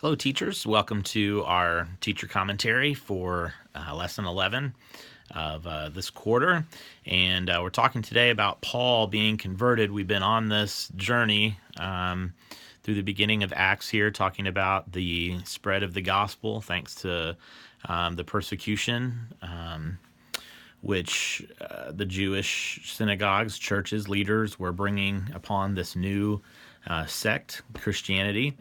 Hello, teachers. Welcome to our teacher commentary for lesson 11 of this quarter. And we're talking today about Paul being converted. We've been on this journey through the beginning of Acts here, talking about the spread of the gospel thanks to the persecution, which the Jewish synagogues, churches, leaders were bringing upon this new sect, Christianity,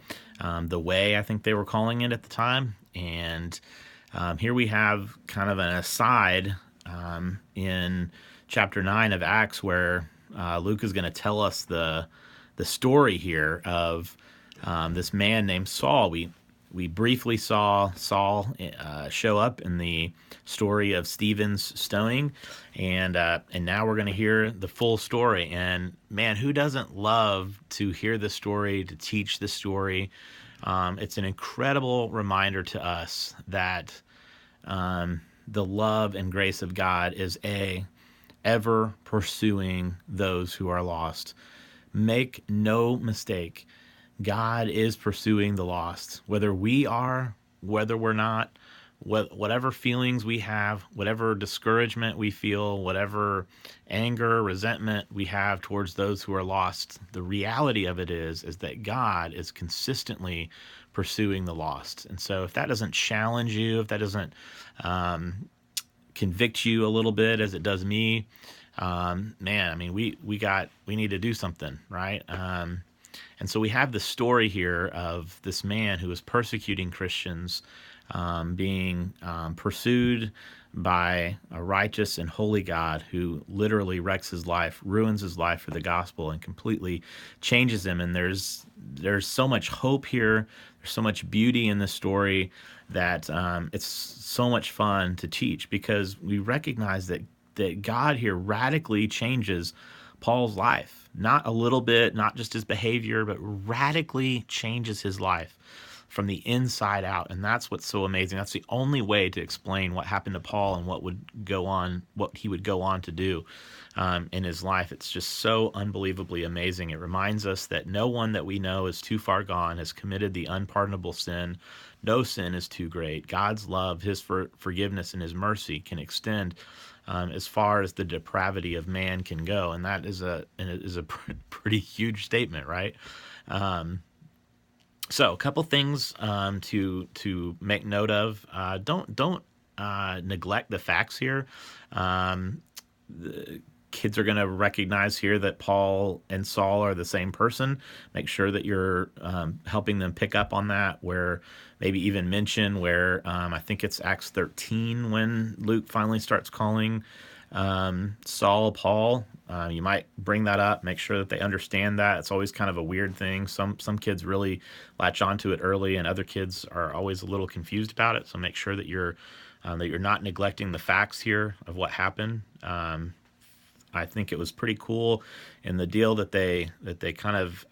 the Way, I think they were calling it at the time. And here we have kind of an aside in chapter 9 of Acts where Luke is going to tell us the story here of this man named Saul. We briefly saw Saul show up in the story of Stephen's stoning, and now we're going to hear the full story. And man, who doesn't love to hear the story, to teach the story? It's an incredible reminder to us that the love and grace of God is ever pursuing those who are lost. Make no mistake, God is pursuing the lost, whether we are, whether we're not, whatever feelings we have, whatever discouragement we feel, whatever anger, resentment we have towards those who are lost. The reality of it is that God is consistently pursuing the lost. And so if that doesn't challenge you, if that doesn't convict you a little bit as it does me, man, I mean, we need to do something, right? And so we have the story here of this man who was persecuting Christians, being pursued by a righteous and holy God who literally wrecks his life, ruins his life for the gospel, and completely changes him. And there's so much hope here. There's so much beauty in this story that it's so much fun to teach, because we recognize that God here radically changes Paul's life. Not a little bit, not just his behavior, but radically changes his life from the inside out. And that's what's so amazing. That's the only way to explain what happened to Paul and what he would go on to do in his life. It's just so unbelievably amazing. It reminds us that no one that we know is too far gone, has committed the unpardonable sin. No sin is too great. God's love, his forgiveness, and his mercy can extend as far as the depravity of man can go, and that is a pretty huge statement, right? So, a couple things to make note of. Don't neglect the facts here. The kids are going to recognize here that Paul and Saul are the same person. Make sure that you're helping them pick up on that, where maybe even mention where I think it's Acts 13 when Luke finally starts calling Saul Paul. You might bring that up, make sure that they understand that. It's always kind of a weird thing. Some kids really latch onto it early, and other kids are always a little confused about it. So make sure that you're not neglecting the facts here of what happened. I think it was pretty cool in the deal that they kind of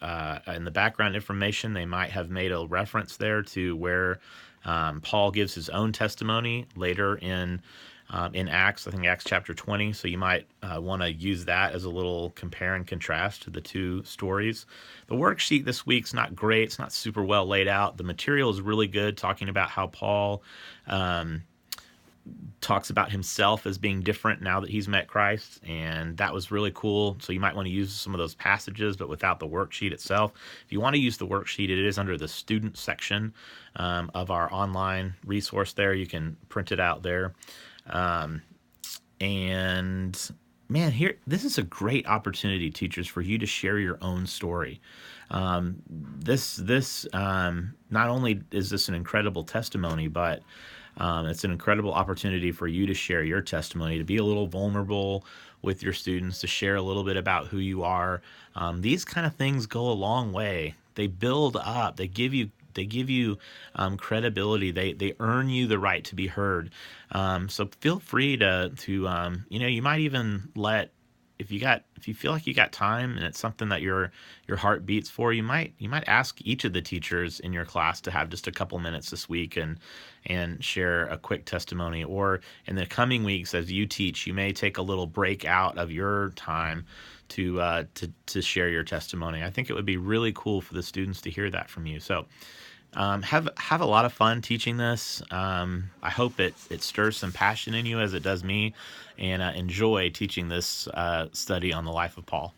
in the background information, they might have made a reference there to where Paul gives his own testimony later in Acts, I think Acts chapter 20. So you might want to use that as a little compare and contrast to the two stories. The worksheet this week's not great. It's not super well laid out. The material is really good, talking about how Paul talks about himself as being different now that he's met Christ, and that was really cool. So you might want to use some of those passages, but without the worksheet itself. If you want to use the worksheet, it is under the student section of our online resource there. You can print it out there. And man, this is a great opportunity, teachers, for you to share your own story. This not only is this an incredible testimony, but it's an incredible opportunity for you to share your testimony, to be a little vulnerable with your students, to share a little bit about who you are. These kind of things go a long way. They build up. They give you credibility. They earn you the right to be heard. So feel free to you might even let, if you feel like you got time and it's something that your heart beats for, you might ask each of the teachers in your class to have just a couple minutes this week and share a quick testimony. Or in the coming weeks, as you teach, you may take a little break out of your time to share your testimony. I think it would be really cool for the students to hear that from you. So Have a lot of fun teaching this. I hope it stirs some passion in you as it does me, and enjoy teaching this study on the life of Paul.